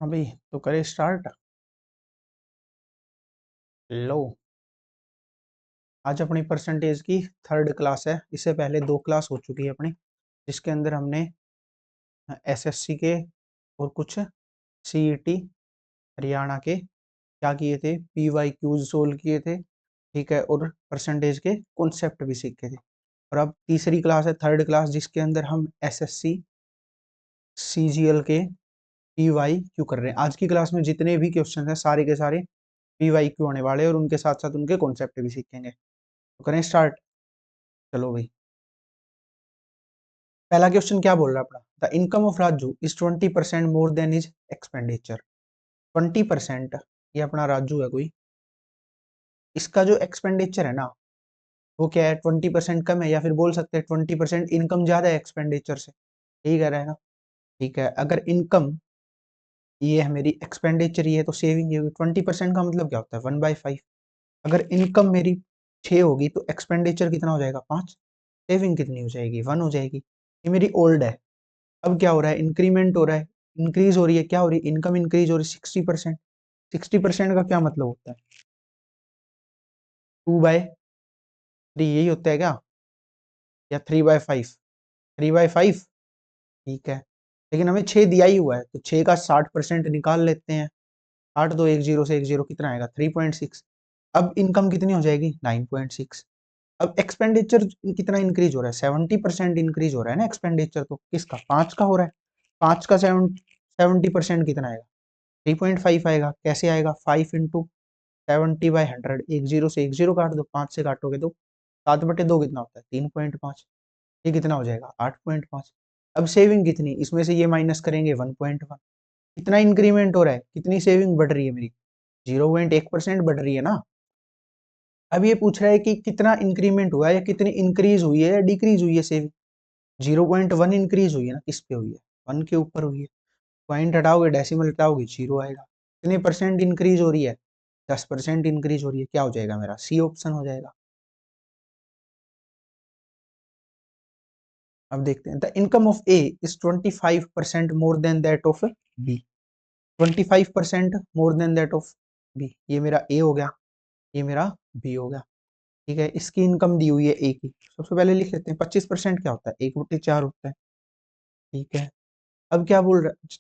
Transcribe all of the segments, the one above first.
अभी तो करें स्टार्ट। लो, आज अपनी परसेंटेज की थर्ड क्लास है। इससे पहले दो क्लास हो चुकी है अपनी, जिसके अंदर हमने एसएससी के और कुछ सीईटी हरियाणा के क्या किए थे, पीवाई क्यूज सोल्व किए थे, ठीक है, और परसेंटेज के कॉन्सेप्ट भी सीखे थे। और अब तीसरी क्लास है, थर्ड क्लास, जिसके अंदर हम एसएससी सीजीएल के पीवाई क्यू कर रहे हैं। आज की क्लास में जितने भी क्वेश्चन हैं सारे के सारे पीवाई क्यू आने वाले हैं और उनके साथ साथ उनके कॉन्सेप्ट भी सीखेंगे। तो करें स्टार्ट। चलो भाई, पहला क्वेश्चन क्या बोल रहा है अपना, the income of Raju is 20% more then is expenditure. 20%, ये अपना राजू है कोई, इसका जो एक्सपेंडिचर है ना वो क्या है, 20% कम है, या फिर बोल सकते हैं 20% इनकम ज्यादा है एक्सपेंडिचर से। यही कह रहा है ना। ठीक है, अगर इनकम ये है मेरी, एक्सपेंडिचर ये है, तो सेविंग ये होगी। 20% का मतलब क्या होता है, 1/5। अगर इनकम मेरी 6 होगी तो एक्सपेंडिचर कितना हो जाएगा, 5। सेविंग कितनी हो जाएगी, 1 हो जाएगी। ये मेरी ओल्ड है। अब क्या हो रहा है, इंक्रीमेंट हो रहा है, इंक्रीज हो रही है, क्या हो रही है, इनकम इंक्रीज हो रही है 60%। 60% का क्या मतलब होता है, 2/3, यही होता है क्या, या 3/5। 3/5, ठीक है। लेकिन हमें 6 दिया ही हुआ है, तो 6 का 60% निकाल लेते हैं। 8 दो 1 0 से 1 0 कितना आएगा, 3.6। अब इनकम कितनी हो जाएगी, 9.6। अब एक्सपेंडिचर कितना इंक्रीज हो रहा है, 70% इंक्रीज हो रहा है ना एक्सपेंडिचर, तो किसका, 5 का हो रहा है। 5 का 70% कितना आएगा, 3.5 आएगा। कैसे आएगा, 5 × 70/100। 1 0 से 1 0 काट दो, 5 से काटोगे तो 7/2 कितना होता है, 3.5। ये कितना हो जाएगा, 8.5। अब सेविंग कितनी, इसमें से ये माइनस करेंगे 1.1। कितना इंक्रीमेंट हो रहा है, कितनी सेविंग बढ़ रही है मेरी, 0.1% बढ़ रही है ना। अब ये पूछ रहा है कि कितना इंक्रीमेंट हुआ है, या कितनी इंक्रीज हुई है या डिक्रीज हुई है सेविंग। 0.1 इंक्रीज हुई है ना, किस पे हुई है, 1 के ऊपर हुई है। पॉइंट हटाओगे, डेसिमल हटाओगे, 0 आएगा। कितने परसेंट इंक्रीज हो रही है, 10% इंक्रीज हो रही है। क्या हो जाएगा मेरा, सी ऑप्शन हो जाएगा। अब देखते हैं, the income of A is 25% more than that of B. 25% more than that of B, ये मेरा ए हो गया, ये मेरा बी हो गया। ठीक है, इसकी इनकम दी हुई है ए की। सबसे पहले लिख लेते हैं, 25% क्या होता है, 1/4 होता है। ठीक है, अब क्या बोल रहा है,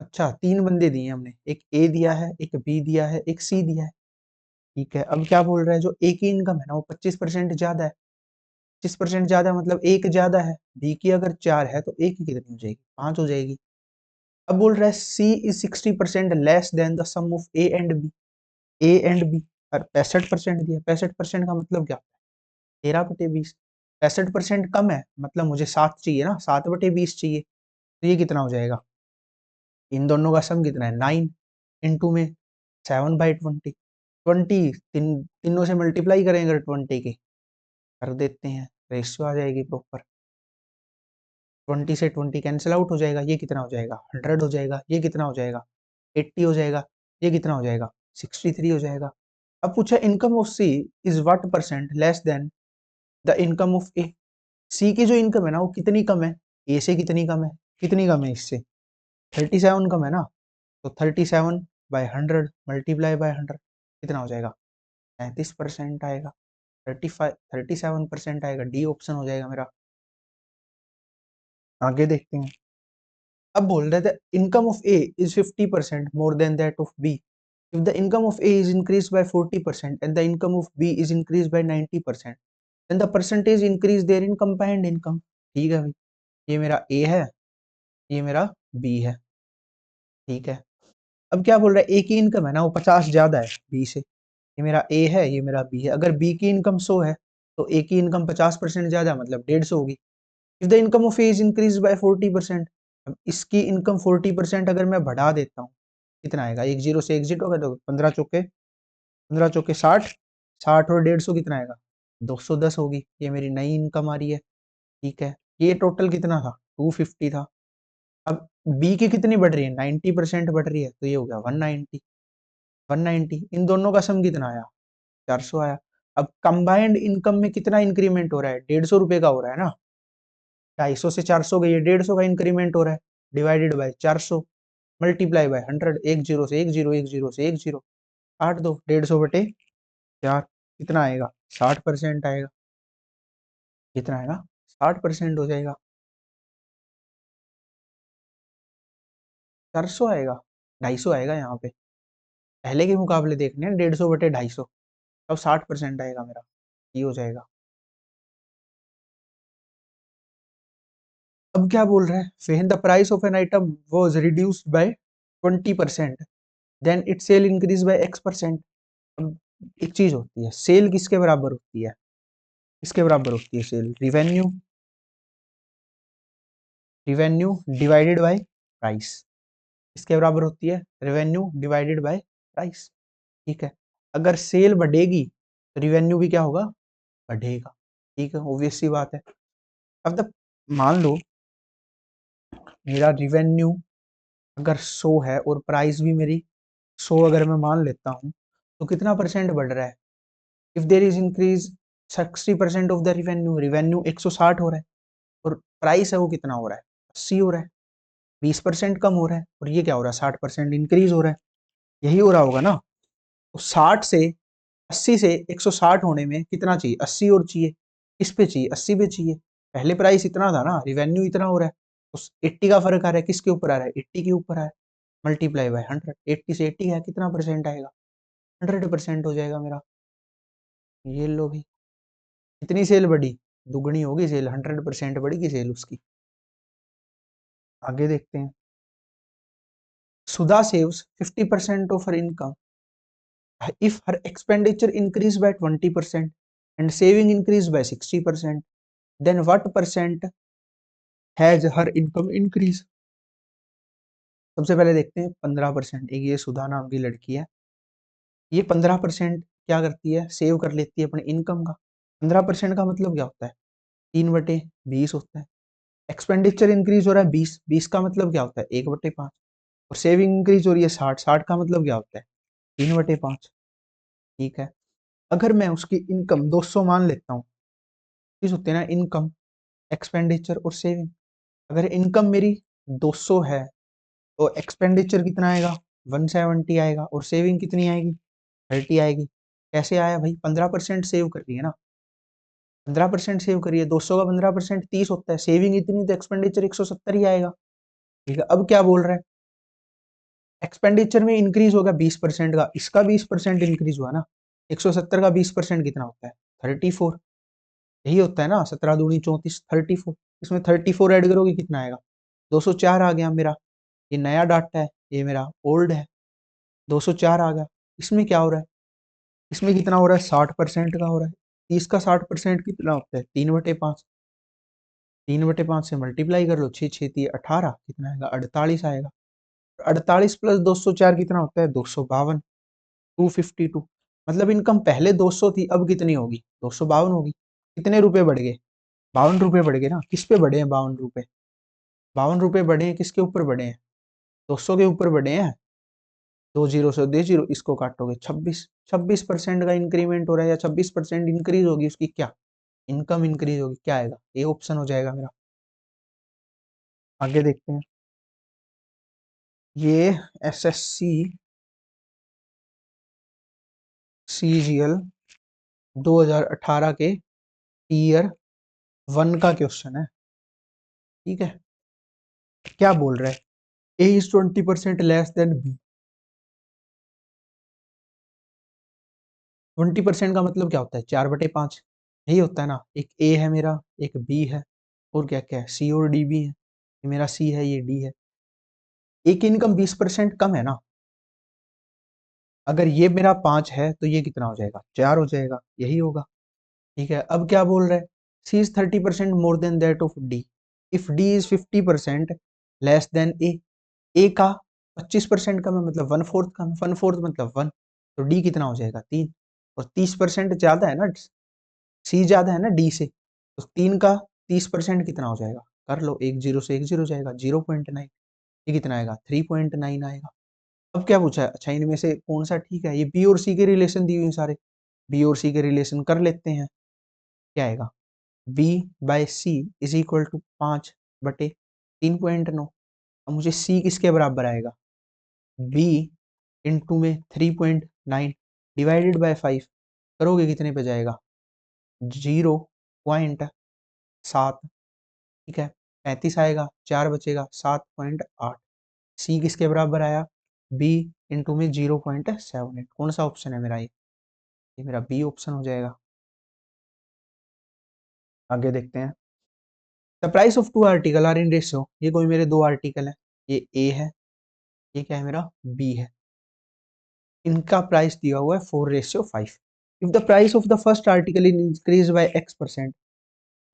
अच्छा 3 बंदे दिए हमने, एक ए दिया है, एक बी दिया है, एक सी दिया है। ठीक है, अब क्या बोल रहा है, जो ए की इनकम है ना वो 25% ज्यादा है। 25% ज्यादा मतलब एक ज्यादा है। बी की अगर 4 है तो ए की कितनी हो जाएगी, 5 हो जाएगी। अब बोल रहा है C is 60% less than the sum of A and B. A and B, और 65% दिया। 65% का मतलब क्या, 13/20। 65% कम है, मतलब मुझे 7 चाहिए ना, 7/20 चाहिए। तो ये कितना हो जाएगा, इन दोनों का सम कितना है, 9 इंटू में 7/20। 20 तीनों से मल्टीप्लाई करेंगे अगर 20 के, कर देते हैं, रेशियो आ जाएगी प्रॉपर। 20 से 20 कैंसिल आउट हो जाएगा, ये कितना हो जाएगा, 100 हो जाएगा। ये कितना हो जाएगा, 80 हो जाएगा। ये कितना हो जाएगा, 63 हो जाएगा। अब पूछा income of C is what percent less than the income of A. C की जो इनकम है ना वो कितनी कम है, ए से कितनी कम है, कितनी कम है इससे, 37 कम है ना। तो 37/100 मल्टीप्लाई बाय 100 कितना हो जाएगा, 35% आएगा। 37% आएगा, डी ऑप्शन हो जाएगा मेरा। आगे देखते हैं, अब बोल रहे थे income of A is 50% more than that of B. If the income of A is increase by 40% and the income of B is increase by 90%, then the percentage increase there in combined income. ठीक है भाई, ये मेरा ए है, ये मेरा B है। ठीक है, अब क्या बोल रहा है, ए की इनकम है ना वो 50 ज्यादा है बी से। ये मेरा ए है, ये मेरा बी है। अगर बी की इनकम 100 है तो ए की इनकम 50% ज्यादा, मतलब 150 होगी। If the income of A is increase by 40%, अब इसकी इनकम 40% अगर मैं बढ़ा देता हूँ, कितना आएगा, 1 0 से 1 0 का दो, 15 चौके 60। 60 और 150 कितना आएगा, 210 होगी। ये मेरी नई इनकम आ रही है। ठीक है, ये टोटल कितना था, 250 था। अब बी की कितनी बढ़ रही है, 90% बढ़ रही है, तो ये हो गया 190। 190, इन दोनों का सम कितना आया, 400 आया। अब कंबाइंड इनकम में कितना इंक्रीमेंट हो रहा है, 150 रुपए का हो रहा है ना। 250 से 400 गई है, 150 का इंक्रीमेंट हो रहा है, डिवाइडेड बाय 400, मल्टीप्लाई बाय 100, एक जीरो से एक जीरो, एक जीरो से एक जीरो, काट दो 150/4, कितना आएगा 60% आएगा। कितना आएगा 60% हो जाएगा। 400 आएगा, 250 आएगा यहाँ पे, पहले के मुकाबले देखने हैं 150/250, तब 60% आएगा मेरा, ये हो जाएगा। अब क्या बोल रहा है, when the price of an item was reduced by 20% then it sale increase by X%। अब एक चीज होती है, सेल किसके बराबर होती है, किसके बराबर होती है sale, revenue, revenue divided by price, इसके बराबर होती है रेवेन्यू डिवाइडेड बाय प्राइस। ठीक है, अगर सेल बढ़ेगी तो रिवेन्यू भी क्या होगा, बढ़ेगा। ठीक है, ऑब्वियस सी बात है। अब तक मान लो मेरा रिवेन्यू अगर 100 है और प्राइस भी मेरी 100 अगर मैं मान लेता हूँ, तो कितना परसेंट बढ़ रहा है, if there is increase 60% of the revenue, revenue 160 हो रहा है और प्राइस है वो कितना हो रहा है, 80 हो रहा है, 20% कम हो रहा है, और ये क्या हो रहा है 60% इंक्रीज हो रहा है, यही हो रहा होगा ना। तो 60 से 80 से 160 होने में कितना चाहिए, 80 और चाहिए, किस पे चाहिए, 80 पे चाहिए, पहले प्राइस इतना था ना, रिवेन्यू इतना हो रहा है, उस 80 का फर्क आ रहा है, किसके ऊपर आ रहा है, 80 के ऊपर आ रहा है, मल्टीप्लाई बाय 100, 80 से 80 है, कितना परसेंट आएगा, 100% हो जाएगा मेरा। ये लो भी, कितनी सेल बढ़ी, दुगनी होगी सेल, 100% बढ़ेगी सेल उसकी। आगे देखते हैं, Sudha saves 50% of her income if her expenditure increased by 20% and saving increased by 60%, then what percent has her income increase? सबसे पहले देखते हैं 15%, एक ये सुधा नाम की लड़की है, ये 15% क्या करती है, सेव कर लेती है अपने इनकम का। 15% का मतलब क्या होता है, 3/20 होता है। एक्सपेंडिचर इंक्रीज हो रहा है 20, 20 का मतलब क्या होता है 1/5, और सेविंग इंक्रीज हो रही है 60, 60 का मतलब क्या होता है 3/5। ठीक है, अगर मैं उसकी इनकम 200 मान लेता हूँ, चीज होती है ना इनकम, एक्सपेंडिचर और सेविंग। अगर इनकम मेरी 200 है तो एक्सपेंडिचर कितना आएगा, 170 आएगा, और सेविंग कितनी आएगी, 30 आएगी। कैसे आया भाई, 15% सेव कर रही है ना, 15% सेव करिए, 200 का 15% 30 होता है, सेविंग इतनी तो एक्सपेंडिचर 170 ही आएगा। ठीक है, अब क्या बोल रहे हैं, एक्सपेंडिचर में इंक्रीज होगा 20% का, इसका 20% इंक्रीज हुआ ना, 170 का 20% कितना होता है 34, यही होता है ना, 17 दूनी 34, 34, इसमें 34 ऐड करोगे कितना आएगा, 204 आ गया मेरा। ये नया डाटा है, ये मेरा ओल्ड है, 204 आ गया। इसमें क्या हो रहा है, इसमें कितना हो रहा है 60% का हो रहा है, 30 का 60% कितना होता है 3/5, 3/5 से मल्टीप्लाई कर लो, 6 6 18, कितना आएगा 48 आएगा। 48 प्लस 204 कितना होता है 252, 252। मतलब इनकम पहले 200 थी, अब कितनी होगी 252 होगी। कितने रुपए बढ़ गए, 52 रुपए बढ़ गए ना, किस पे बढ़े हैं 52 रुपए, 52 रुपए बढ़े हैं, किसके ऊपर बढ़े हैं 200 के ऊपर बढ़े हैं। दो जीरो से दे जीरो, इसको काटोगे 26, 26% का इंक्रीमेंट हो रहा है, या 26% इंक्रीज होगी उसकी क्या, इनकम इंक्रीज होगी, क्या आएगा, ये ऑप्शन हो जाएगा मेरा। आगे देखते हैं, ये एसएससी सीजीएल 2018 के ईयर 1 का क्वेश्चन है। ठीक है, क्या बोल रहा है, ए इज 20% लेस देन बी। 20% का मतलब क्या होता है 4/5, यही होता है ना, एक ए है मेरा, एक बी है, और क्या क्या है सी और डी भी है, ये मेरा सी है, ये डी है। ए की इनकम 20% कम है ना, अगर ये मेरा 5 है तो ये कितना हो जाएगा 4 हो जाएगा, यही होगा। ठीक है, अब क्या बोल रहा है, C is 30% more than that of D, if D is 50% less than A का 25% कम है, मतलब 1/4 कम है, 1/4 मतलब 1, तो डी कितना हो जाएगा 3, और 30% ज्यादा है ना, सी ज्यादा है ना डी से, तो 3 का 30% कितना हो जाएगा, कर लो, एक जीरो से एक जीरो जाएगा, 0.9, ये कितना आएगा 3.9 आएगा। अब क्या पूछा है, अच्छा इनमें से कौन सा ठीक है, ये बी और सी के रिलेशन दिए हुए हैं सारे, बी और सी के रिलेशन कर लेते हैं, क्या आएगा, B by C is equal to 5/3.9। अब मुझे सी किसके बराबर आएगा, बी इंटू में 3.9 डिवाइडेड बाय 5 करोगे कितने पे जाएगा? 0.7। ठीक है, 35 आएगा, 4 बचेगा, 7.8। सी किसके बराबर आया? बी इंटू में 0.78। कौन सा ऑप्शन है मेरा? ये मेरा बी ऑप्शन हो जाएगा। आगे देखते हैं। The price of two article are in ratio. ये कोई मेरे दो आर्टिकल है, ये ए है, ये क्या है मेरा? बी है। इनका प्राइस दिया हुआ है 4:5। If the price of the first article is increase by x%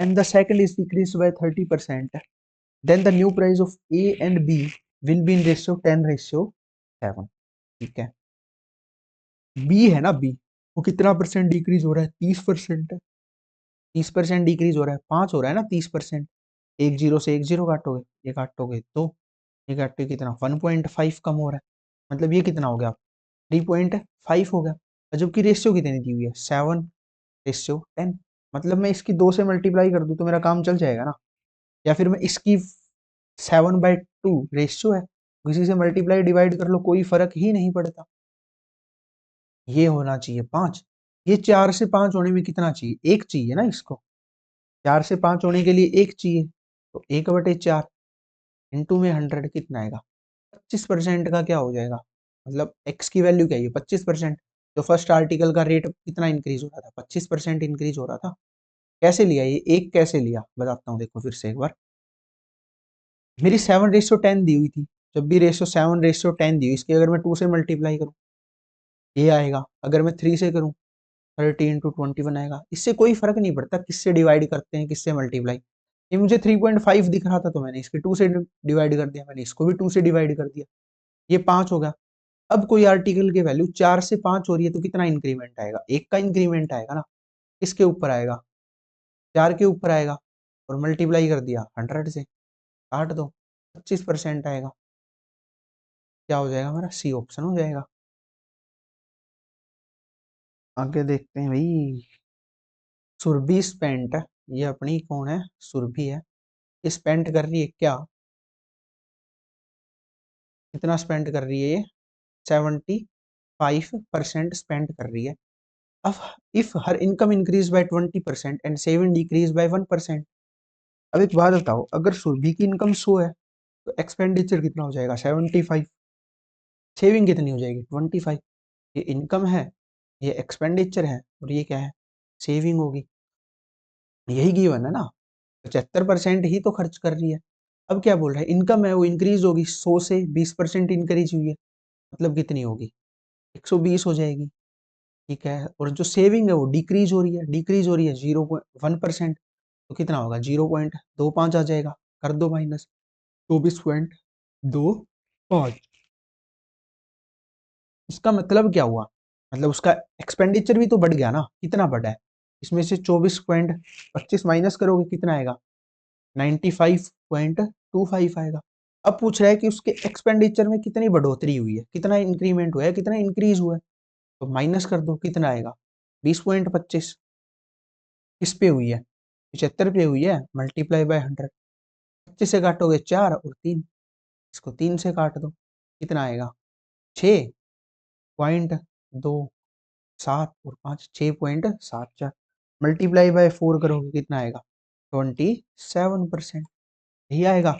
and the second is decreased by 30%, then the new price of A and B will be in ratio 10:7। ठीक है, B है ना, B वो कितना percent decrease हो रहा है? 30%। 30% decrease हो रहा है, 5 हो रहा है ना 30%। एक जीरो से एक जीरो काटोगे, ये काटोगे तो ये काटोगे कितना? 1.5 कम हो रहा है। मतलब ये कितना हो गया? 3.5 हो गया। जबकि रेशियो कितनी दी हुई है? 7:10। मतलब मैं इसकी 2 से मल्टीप्लाई कर दूं तो मेरा काम चल जाएगा ना। या फिर मैं इसकी 7/2 रेशियो है, किसी से मल्टीप्लाई डिवाइड कर लो, कोई फर्क ही नहीं पड़ता। ये होना चाहिए 5। ये 4 से 5 होने में कितना चाहिए? एक चाहिए ना इसको। 4 से 5 होने के लिए एक चाहिए, तो 1/4 इंटू में 100 कितना आएगा? 25% का क्या हो जाएगा? मतलब x की वैल्यू क्या है? 25%। तो फर्स्ट आर्टिकल का रेट कितना इंक्रीज हो रहा था? 25% इंक्रीज हो रहा था। कैसे लिया ये? एक कैसे लिया बताता हूँ, देखो फिर से एक बार। मेरी 7:10 दी हुई थी। जब भी रेशियो 7:10 दी हुई, इसकी अगर मैं 2 से मल्टीप्लाई करूँ ये आएगा, अगर मैं 3 से करूँ 30 × 21 आएगा। इससे कोई फर्क नहीं पड़ता किससे डिवाइड करते हैं, किससे मल्टीप्लाई। ये मुझे 3.5 दिख रहा था तो मैंने इसके 2 से डिवाइड कर दिया, मैंने इसको भी 2 से डिवाइड कर दिया, ये 5 होगा। अब कोई आर्टिकल की वैल्यू 4 से 5 हो रही है तो कितना इंक्रीमेंट आएगा? एक का इंक्रीमेंट आएगा ना। किसके ऊपर आएगा? 4 के ऊपर आएगा। और मल्टीप्लाई कर दिया 100 से, काट दो, 25% आएगा। क्या हो जाएगा मेरा? सी ऑप्शन हो जाएगा। आगे देखते हैं भाई। सुरभि स्पेंट, ये अपनी कौन है? सुरभि है। स्पेंड कर रही है क्या? कितना स्पेंड कर रही है ये? 75% स्पेंड कर रही है। अब if her income increase by 20% and saving decrease by 1%। अब एक बात बताओ, अगर सुरभि की इनकम 100 है तो एक्सपेंडिचर कितना हो जाएगा? 75। सेविंग कितनी हो जाएगी? 25। ये इनकम है, ये एक्सपेंडिचर है, और ये क्या है? सेविंग होगी। यही गिवन है ना। 75% ही तो खर्च कर रही है। अब क्या बोल रहा है? इनकम है वो इंक्रीज होगी, 100 से 20% इंक्रीज हुई है, मतलब कितनी होगी? 120 हो जाएगी। ठीक है, और जो सेविंग है वो डिक्रीज हो रही है, डिक्रीज हो रही है 0.1%, तो कितना होगा? 0.25 आ जाएगा। कर दो माइनस, 24.25। इसका मतलब क्या हुआ? मतलब उसका एक्सपेंडिचर भी तो बढ़ गया ना। कितना बढ़ा है? इसमें से 24.25 माइनस करोगे कितना आएगा? 95.25 आएगा। अब पूछ रहा है कि उसके एक्सपेंडिचर में कितनी बढ़ोतरी हुई है, कितना इंक्रीमेंट हुआ है, कितना इंक्रीज हुआ है। तो माइनस कर दो, कितना आएगा? 20.25। किस पे हुई है? 75 पे हुई है, मल्टीप्लाई बाय 100। 25 से काटोगे 4 और 3, इसको 3 से काट दो, कितना आएगा? 6.27 और 5, 6.74। मल्टीप्लाई बाय 4 करोगे कितना आएगा? 27%। यही आएगा।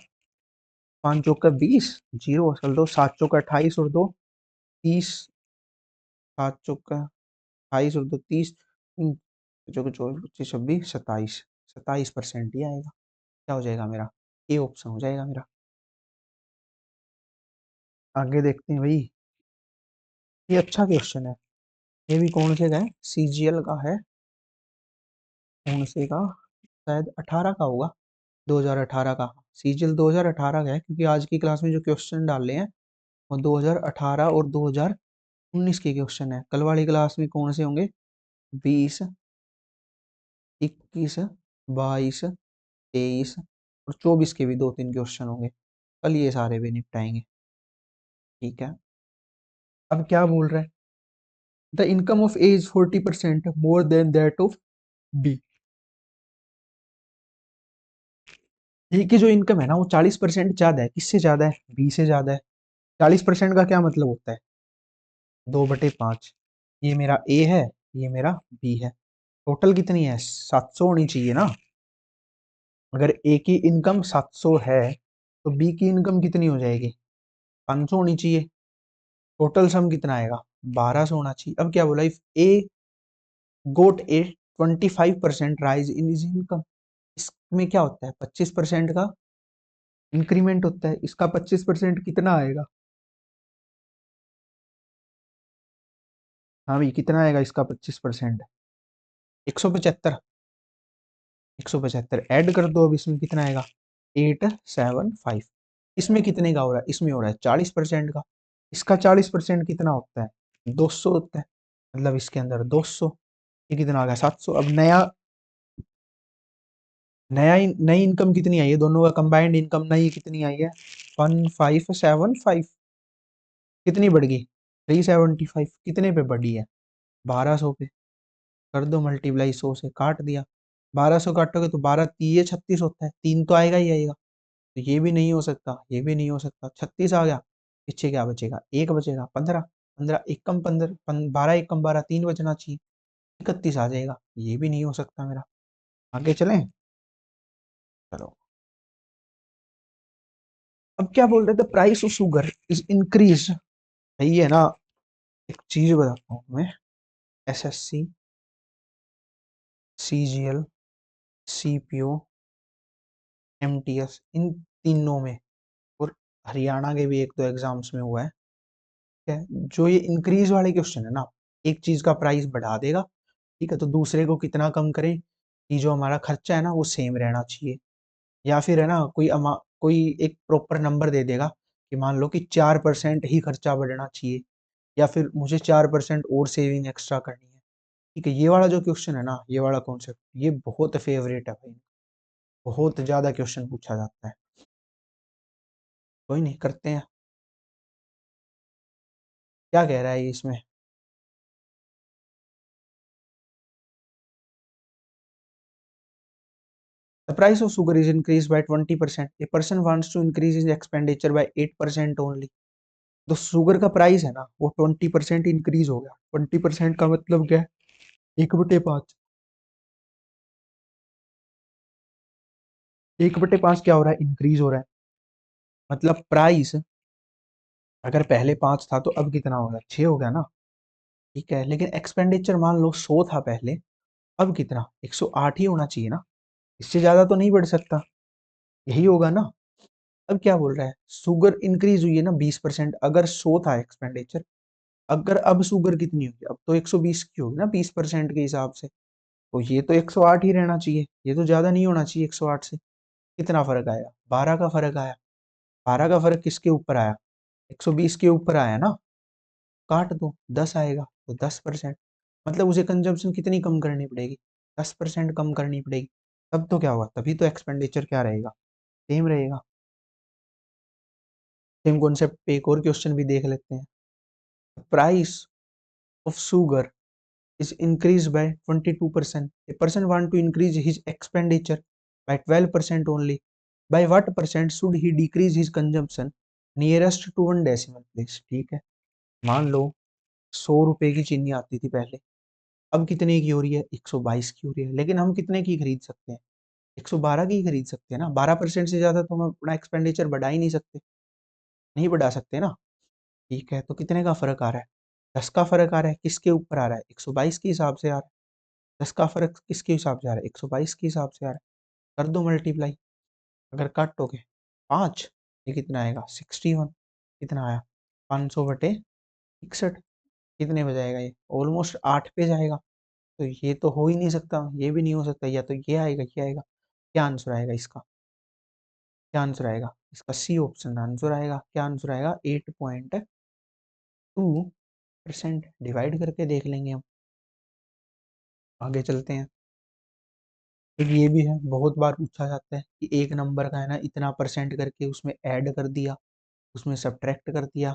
5 चौका 20, जीरो असल दो, 7 चौका 28 और 2 30, 7 चौका 28 और 2 30, चौका 24 25 26 27, 27% ही आएगा। क्या हो जाएगा मेरा? ए ऑप्शन हो जाएगा मेरा। आगे देखते हैं भाई। ये अच्छा क्वेश्चन है। ये भी कौन से का है? सीजीएल का है। कौन से का? शायद 18 का होगा, 2018 का। सीजीएल 2018 का है, क्योंकि आज की क्लास में जो क्वेश्चन डाले हैं वो 2018 और 2019 के क्वेश्चन है। कल वाली क्लास में कौन से होंगे? 20, 21, 22, 23 और 24 के भी 2-3 क्वेश्चन होंगे। कल ये सारे भी निपटाएंगे। ठीक है, अब क्या बोल रहे हैं? The income of A is 40% more than that of B. A की जो इनकम है ना वो 40% ज्यादा है। किससे ज्यादा है? बी से ज्यादा है। 40% का क्या मतलब होता है? 2/5। ये मेरा ए है, ये मेरा बी है। टोटल कितनी है? 700 होनी चाहिए ना। अगर ए की इनकम 700 है तो बी की इनकम कितनी हो जाएगी? 500 होनी चाहिए। टोटल सम कितना आएगा? 1200 होना चाहिए। अब क्या बोला? If A got a 25% rise in his income, इसमें क्या होता है? 25% का इंक्रीमेंट होता है। इसका 25% कितना आएगा? हाँ भाई, कितना आएगा इसका 25%? 175। 175 ऐड कर दो। अब इसमें कितना आएगा? 875। इसमें कितने का हो रहा है? इसमें हो रहा है 40% का। इसका 40% कितना होता है? 200 होता है। मतलब इसके अंदर 200। ये कितना आ गया? 700। अब नया नया नई इनकम कितनी आई है? दोनों का कंबाइंड इनकम नई कितनी आई है? 1575। कितनी बढ़ गई? 375। कितने पे बढ़ी है? 1200 पे। कर दो मल्टीप्लाई, 100 से काट दिया। 1200 काटोगे तो 12 ये 36 होता है। 3 तो आएगा ही आएगा। तो ये भी नहीं हो सकता, ये भी नहीं हो सकता। 36 आ गया। पीछे क्या बचेगा? एक बचेगा। 15। 15 एक कम 15, 12 एक कम 12, 3 बचना चाहिए। 31 आ जाएगा। ये भी नहीं हो सकता मेरा। आगे चलें? चलो। अब क्या बोल रहे थे? Price of sugar is increase. यही है ना। एक चीज बताता हूँ मैं। एसएससी, सीजीएल, सीपीओ, एमटीएस, इन तीनों में, और हरियाणा के भी एक दो एग्जाम्स में हुआ है। ठीक है, जो ये इंक्रीज वाले क्वेश्चन है ना, एक चीज का प्राइस बढ़ा देगा, ठीक है, तो दूसरे को कितना कम करें कि जो हमारा खर्चा है ना वो सेम रहना चाहिए। या फिर है ना, कोई एक प्रॉपर नंबर दे देगा कि मान लो कि 4% ही खर्चा बढ़ना चाहिए, या फिर मुझे 4% और सेविंग एक्स्ट्रा करनी है। ठीक है, ये वाला जो क्वेश्चन है ना, ये वाला कॉन्सेप्ट, ये बहुत फेवरेट है भाई। बहुत ज्यादा क्वेश्चन पूछा जाता है। कोई नहीं, करते हैं। क्या कह रहा है ये इसमें? The price of sugar is increased by 20%. A person wants to increase his expenditure by 8% only. तो शुगर का प्राइस है ना वो 20% इंक्रीज हो गया। 20% का मतलब क्या है? 1/5। 1/5 क्या हो रहा है? इंक्रीज हो रहा है। मतलब प्राइस अगर पहले 5 था तो अब कितना हो गया? 6 हो गया ना। ठीक है, लेकिन एक्सपेंडिचर मान लो 100 था पहले, अब कितना? 108 ही होना चाहिए ना। इससे ज्यादा तो नहीं बढ़ सकता। यही होगा ना। अब क्या बोल रहा है? शुगर इंक्रीज हुई है ना 20%। अगर 100 था एक्सपेंडिचर, अगर अब शुगर कितनी होगी? अब तो 120 की होगी ना 20% के हिसाब से। तो ये तो 108 ही रहना चाहिए। ये तो ज्यादा नहीं होना चाहिए 108 से। कितना फर्क आया? 12 का फर्क आया। 12 का फर्क किसके ऊपर आया? 120 के ऊपर आया ना। काट दो, 10 आएगा तो 10%। मतलब उसे कंजम्पशन कितनी कम करनी पड़ेगी? 10% कम करनी पड़ेगी। तब तो क्या होगा? तभी तो एक्सपेंडिचर क्या रहेगा? सेम रहेगा। सेम कॉन्सेप्ट पे एक और क्वेश्चन भी देख लेते हैं। Price of sugar is increased by 22%. A person want to increase his expenditure by 12% only. By what percent should he decrease his consumption nearest to one decimal place? ठीक है, मान लो 100 रुपए की चीनी आती थी पहले, अब कितने की हो रही है? 122 की हो रही है। लेकिन हम कितने की खरीद सकते हैं? 112 की खरीद सकते हैं ना। 12% से ज्यादा तो हम अपना एक्सपेंडिचर बढ़ा ही नहीं सकते। नहीं बढ़ा सकते ना। ठीक है, तो कितने का फर्क आ रहा है? 10 का फर्क आ रहा है। किसके ऊपर आ रहा है? 122 के हिसाब से आ रहा है। 10 का फर्क किसके हिसाब से आ रहा है? 122 के हिसाब से आ रहा है। कर दो मल्टीप्लाई। अगर काटोगे 5, ये कितना आएगा? 61। कितना आया? 500/61। कितने पे जाएगा ये? ऑलमोस्ट 8 पे जाएगा। तो ये तो हो ही नहीं सकता, ये भी नहीं हो सकता। या तो ये आएगा, ये आएगा। क्या आंसर आएगा इसका? क्या आंसर आएगा इसका? सी ऑप्शन आंसर आएगा। क्या आंसर आएगा? 8.2%। डिवाइड करके देख लेंगे हम। आगे चलते हैं। एक ये भी है, बहुत बार पूछा जाता है कि एक नंबर का है ना इतना परसेंट करके उसमें ऐड कर दिया, उसमें सब्ट्रैक्ट कर दिया,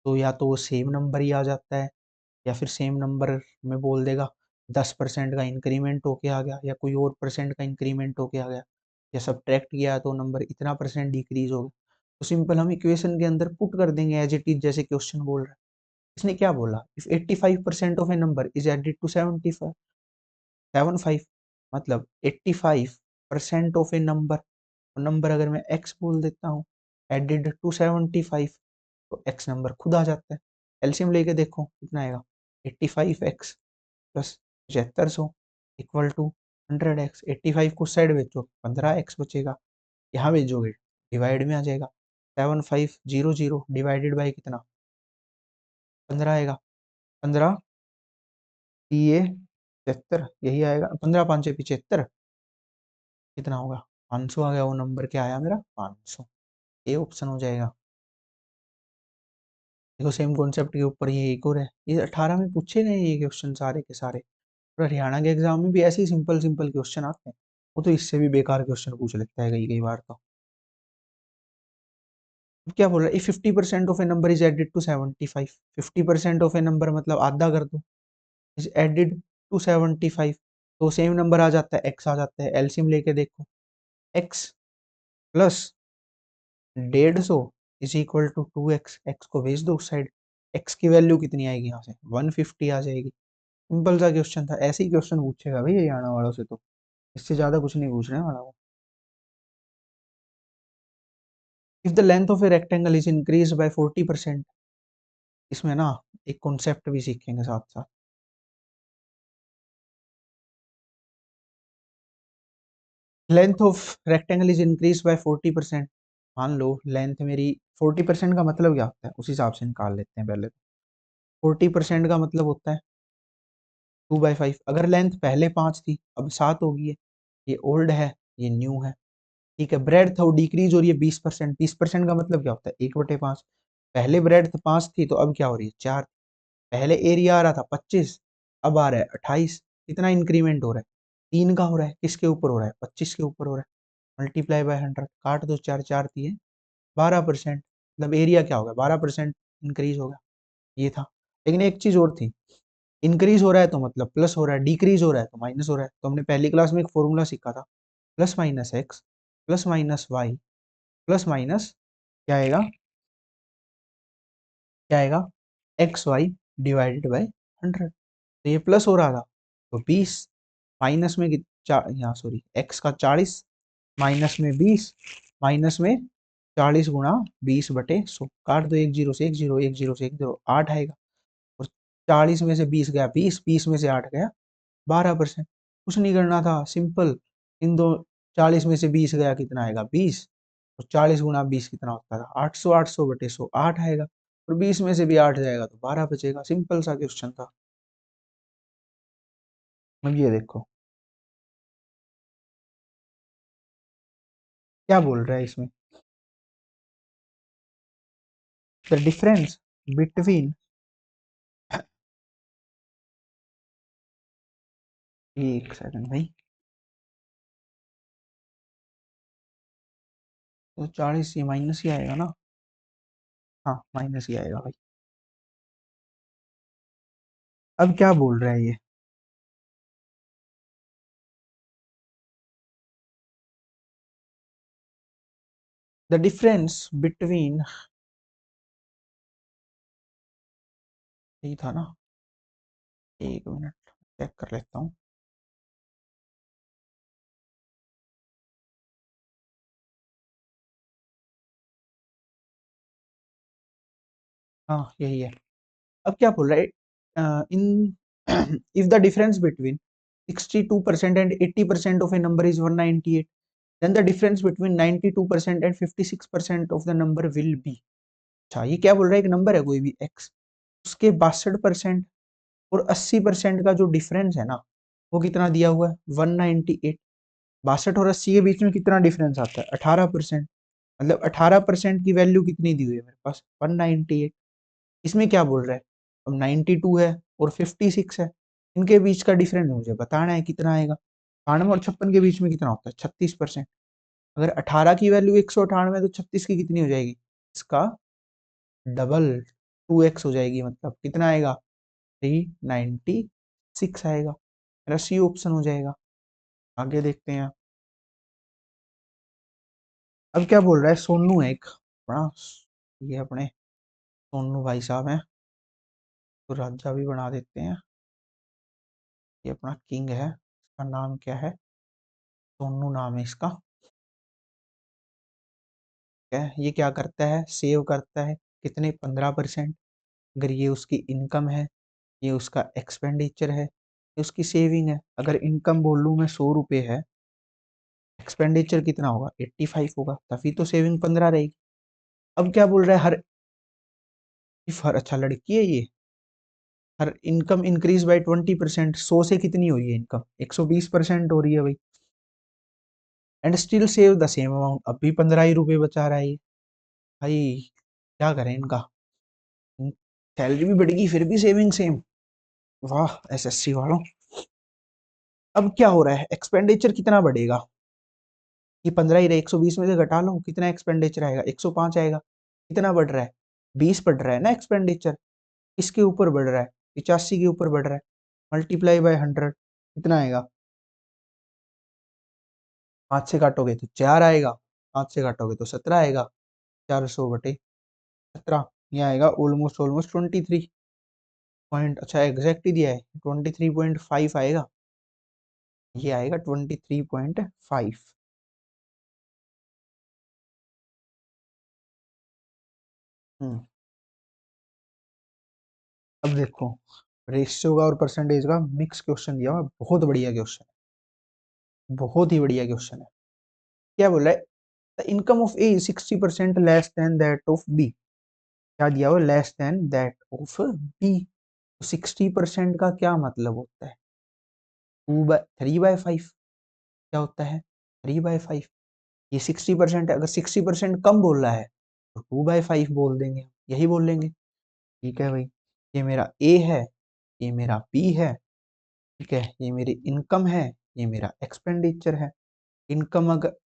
तो या तो वो सेम नंबर ही आ जाता है, या फिर सेम नंबर में बोल देगा 10% का इंक्रीमेंट होके आ गया, या कोई और परसेंट का इंक्रीमेंट होके आ गया, या सब्ट्रैक्ट किया तो नंबर इतना परसेंट डिक्रीज हो गया। तो सिंपल हम इक्वेशन के अंदर पुट कर देंगे एज इट इज, जैसे क्वेश्चन बोल रहा है। इसने क्या बोला, if 85% of a number is added to 75, मतलब 85% ऑफ ए नंबर, नंबर अगर मैं x बोल देता हूँ, एडेड टू 75, तो x नंबर खुद आ जाता है। एलसीएम लेके देखो कितना आएगा, 85x plus 7500 equal to 100x। 85 को साइड भेजो, 15x बचेगा, यहाँ भेजोगे डिवाइड में आ जाएगा, 7500 डिवाइडेड बाई कितना, 15 आएगा, 15 ये 75 यही आएगा, 15 5 75 कितना होगा, 500 आ गया। वो नंबर क्या आया मेरा, 500। ये ऑप्शन हो जाएगा। देखो सेम कॉन्सेप्ट के ऊपर ये एक और है, ये 18 में पूछे गए ये क्वेश्चन सारे के सारे, और हरियाणा के एग्जाम में भी ऐसे ही सिंपल सिंपल क्वेश्चन आते हैं। वो तो इससे भी बेकार क्वेश्चन पूछ लेता है कई कई बार तो। अब क्या बोल रहा है, 50% of a number is added to 75, 50% of a number मतलब आधा कर दो, इज एडेड टू 75, तो सेम नंबर आ जाता है, एक्स आ जाता है। एलसीएम लेके देखो, X plus 150 is equal to 2x, X को भेज दो उस साइड, एक्स की वैल्यू कितनी आएगी यहाँ से, 150 आ जाएगी। सिंपल सा क्वेश्चन था, ऐसे ही क्वेश्चन पूछेगा भाई हरियाणा वालों से, तो इससे ज्यादा कुछ नहीं पूछने वाला वो। If the length of a rectangle is increase by 40%, इसमें ना एक कॉन्सेप्ट भी सीखेंगे साथ साथ। Length of rectangle is increase by 40%, मान लो लेंथ मेरी 40% का मतलब क्या होता है, उस हिसाब से निकाल लेते हैं पहले। 40% का मतलब होता है 2/5। अगर लेंथ पहले 5 थी अब 7 हो गई है, ये ओल्ड है ये न्यू है, ठीक है। ब्रेड्थ और डिक्रीज हो रही है 20%, 20% का मतलब क्या होता है 1/5। पहले ब्रेड्थ 5 थी तो अब क्या हो रही है 4, पहले एरिया आ रहा था 25, अब आ रहा है 28, कितना इंक्रीमेंट हो रहा है, 3 का हो रहा है, किसके ऊपर हो रहा है 25 के ऊपर हो रहा है। मल्टीप्लाई बाय 100, काट दो, 4 4 दिए 12%, मतलब एरिया क्या होगा 12% इंक्रीज होगा, ये था। लेकिन एक चीज और थी, इंक्रीज हो रहा है तो मतलब प्लस हो रहा है, डिक्रीज हो रहा है तो माइनस हो रहा है। तो हमने पहली क्लास में एक फॉर्मूला सीखा था, plus minus x plus minus Y plus minus क्या आएगा, क्या आएगा, एक्स वाई डिवाइडेड बाई 100। तो ये प्लस हो रहा था तो 20, माइनस में यहाँ सॉरी एक्स का 40, माइनस में 20, माइनस में 40 गुणा 20/100, काट दो, एक जीरो से एक जीरो, एक जीरो से एक जीरो, 8 आएगा। और 40 में से 20 गया 20, 20 में से 8 गया 12%। कुछ नहीं करना था, सिंपल, इन दो, 40 में से 20 गया कितना आएगा 20, और 40 गुणा 20 कितना होता था 800, 800/100 8 आएगा, और 20 में से भी 8 जाएगा तो 12 बचेगा। सिंपल सा क्वेश्चन था। अब ये देखो क्या बोल रहा है इसमें, द डिफरेंस बिटवीन, एक सेकंड भाई, तो 40 ये माइनस ही आएगा ना, हाँ माइनस ही आएगा भाई। अब क्या बोल रहा है ये, द डिफरेंस बिटवीन, यही था ना, एक मिनट चेक कर लेता हूँ। हाँ यही है। अब क्या बोल रहा है, in if the difference between 62% and 80% of a number is 198, then the difference between 92% and 56% of the number will be. अच्छा ये क्या बोल रहा है, एक नंबर है कोई भी x, उसके 62% और 80% का जो डिफरेंस है ना, वो कितना दिया हुआ है 198। 62 और 80 के बीच में कितना डिफरेंस आता है 18%, मतलब 18% की वैल्यू कितनी दी हुई है मेरे पास 198। इसमें क्या बोल रहा है, अब 92 है और 56 है, इनके बीच का डिफरेंस मुझे बताना है कितना आएगा। 98 और 56 के बीच में कितना होता है 36%, अगर 18 की वैल्यू 198 तो 36 की कितनी हो जाएगी, इसका डबल, 2x हो जाएगी, मतलब कितना आएगा 396 आएगा। मेरा सी ऑप्शन हो जाएगा। आगे देखते हैं। अब क्या बोल रहा है, सोनू है एक, अपना ये अपने सोनू भाई साहब हैं, तो राजा भी बना देते हैं। ये अपना किंग है, इसका नाम क्या है, सोनू नाम है इसका। क्या है ये, क्या करता है, सेव करता है कितने, 15%। अगर ये उसकी इनकम है, ये उसका एक्सपेंडिचर है, ये उसकी सेविंग है। अगर इनकम बोल लूँ मैं 100 रुपये है, एक्सपेंडिचर कितना होगा 85 होगा, तभी तो सेविंग 15 रहेगी। अब क्या बोल रहा है, हर अच्छा लड़की है ये, हर इनकम इंक्रीज बाय 20%। 100 से कितनी हो रही है इनकम, 120% हो रही है भाई। And still save the same amount, अब भी 15 ही रुपये बचा रहा है ये। भाई क्या करें इनका, सैलरी भी बढ़ेगी फिर भी सेविंग सेम। वाह एसएससी वालों। अब क्या हो रहा है, एक्सपेंडिचर कितना बढ़ेगा, ये 15 ही रहे, 120 में से घटा लो, कितना एक्सपेंडिचर आएगा, 105 आएगा। कितना बढ़ रहा है, 20 बढ़ रहा है ना एक्सपेंडिचर, इसके ऊपर बढ़ रहा है, 85 के ऊपर बढ़ रहा है, मल्टीप्लाई बाय 100 कितना आएगा, 5 से काटोगे तो 4 आएगा, 5 से काटोगे तो 17 आएगा, 400/17, ये आएगा ऑलमोस्ट ऑलमोस्ट 23 पॉइंट, अच्छा एग्जैक्ट ही दिया है, 23.5 आएगा, ये आएगा 23.5। हम्म। अब देखो, रेशियो का और परसेंटेज का मिक्स क्वेश्चन दिया हुआ है, बहुत बढ़िया क्वेश्चन है, बहुत ही बढ़िया क्वेश्चन है। क्या बोल रहा है, the income of A 60% less than that of B. क्या दिया हुआ, less than that of B. 60% का क्या मतलब होता है, 3/5 क्या होता है, 3/5। ये 60% है, अगर 60% कम बोल रहा है तो 2/5 बोल देंगे, यही बोल लेंगे। ठीक है भाई, ये मेरा ए है, ये मेरा बी है, ठीक है, ये मेरी इनकम है, ये मेरा एक्सपेंडिचर है। इनकम अगर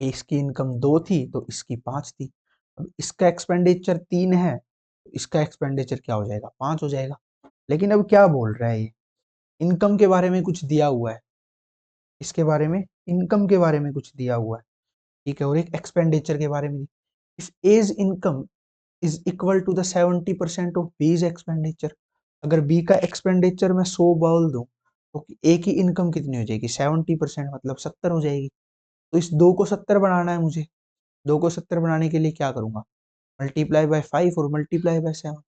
इसकी इनकम 2 थी तो इसकी 5 थी, अब इसका एक्सपेंडिचर 3 है तो इसका एक्सपेंडिचर क्या हो जाएगा, 5 हो जाएगा। लेकिन अब क्या बोल रहा है ये, इनकम के बारे में कुछ दिया हुआ है, इसके बारे में, इनकम के बारे में कुछ दिया हुआ है, ठीक है, और एक एक्सपेंडिचर के बारे में। If A's income is equal to the 70% of B's expenditure, अगर बी का एक्सपेंडिचर मैं 100 बोल दूं तो ए की इनकम कितनी हो जाएगी, 70%, मतलब 70 हो जाएगी। तो इस 2 को 70 बनाना है मुझे, 2 को 70 बनाने के लिए क्या करूंगा, मल्टीप्लाई बाय 5 और मल्टीप्लाई बाय 7।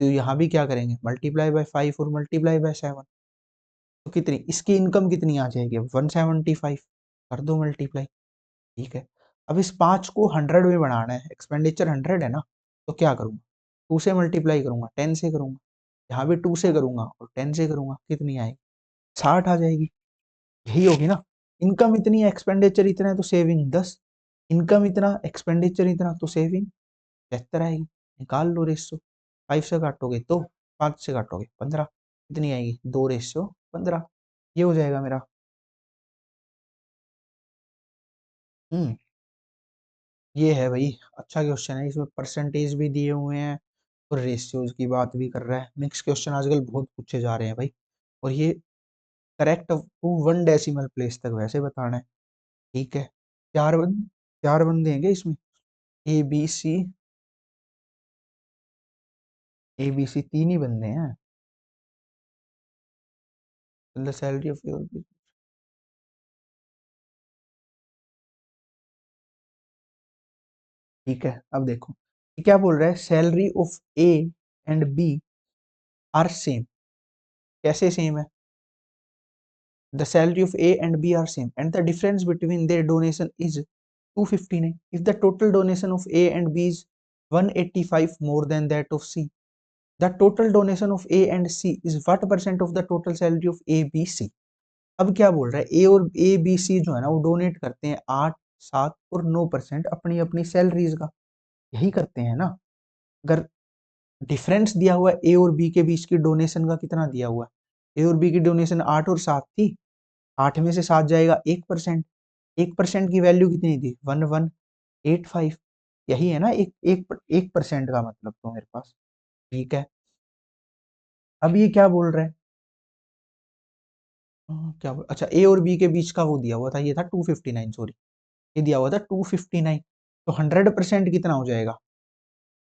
तो यहाँ भी क्या करेंगे, मल्टीप्लाई बाय 5 और मल्टीप्लाई बाय 7, तो कितनी, इसकी इनकम कितनी आ जाएगी, 175, कर दो मल्टीप्लाई। ठीक है, अब इस 5 को 100 में बनाना है, एक्सपेंडिचर 100 है ना, तो क्या करूंगा, 2 से मल्टीप्लाई करूंगा, 10 से करूंगा, यहाँ भी 2 से करूंगा और 10 से करूंगा, कितनी आएगी, 60 आ जाएगी। यही होगी ना, इनकम इतनी है, एक्सपेंडिचर इतना है तो सेविंग 10, इनकम इतना, एक्सपेंडिचर इतना, तो सेविंग 73 आएगी। निकाल लो रेशियो, 5 से काटोगे तो, 5 से काटोगे 15, कितनी आएगी, 2:15, ये हो जाएगा मेरा। हम्म, ये है भाई, अच्छा क्वेश्चन है, इसमें परसेंटेज भी दिए हुए हैं और रेशियोज की बात भी कर रहा है। मिक्स क्वेश्चन आजकल बहुत पूछे जा रहे हैं भाई, और ये करेक्ट टू 1 डेसिमल प्लेस तक वैसे बताना है। ठीक है, चार बंदे हैं क्या इसमें, ए बी सी, ए बी सी 3 ही बंदे हैं, द सैलरी ऑफ योर, ठीक है। अब देखो ये क्या बोल रहा है, salary of A and B are same, कैसे सेम है, the salary of A and B are same and the difference between their donation is 259, if the total donation of A and B is 185 more than that of C, the total donation of A and C is what percent of the total salary of A B C। अब क्या बोल रहा है, ए और ए B सी जो है ना वो डोनेट करते हैं 8, 7 और 9% अपनी अपनी सैलरीज का, यही करते हैं ना। अगर डिफरेंस दिया हुआ है ए और बी के बीच की डोनेशन का, कितना दिया हुआ है, ए और बी की डोनेशन 8 और 7 थी, 8 में से 7 जाएगा 1%, 1% की वैल्यू कितनी थी, 1185, यही है ना, 1% का मतलब तो मेरे पास। ठीक है, अब ये क्या बोल रहा है, क्या बोल, अच्छा ए और बी के बीच का वो दिया हुआ था, ये था 259, सॉरी, ये दिया हुआ था 259, तो 100% कितना हो जाएगा?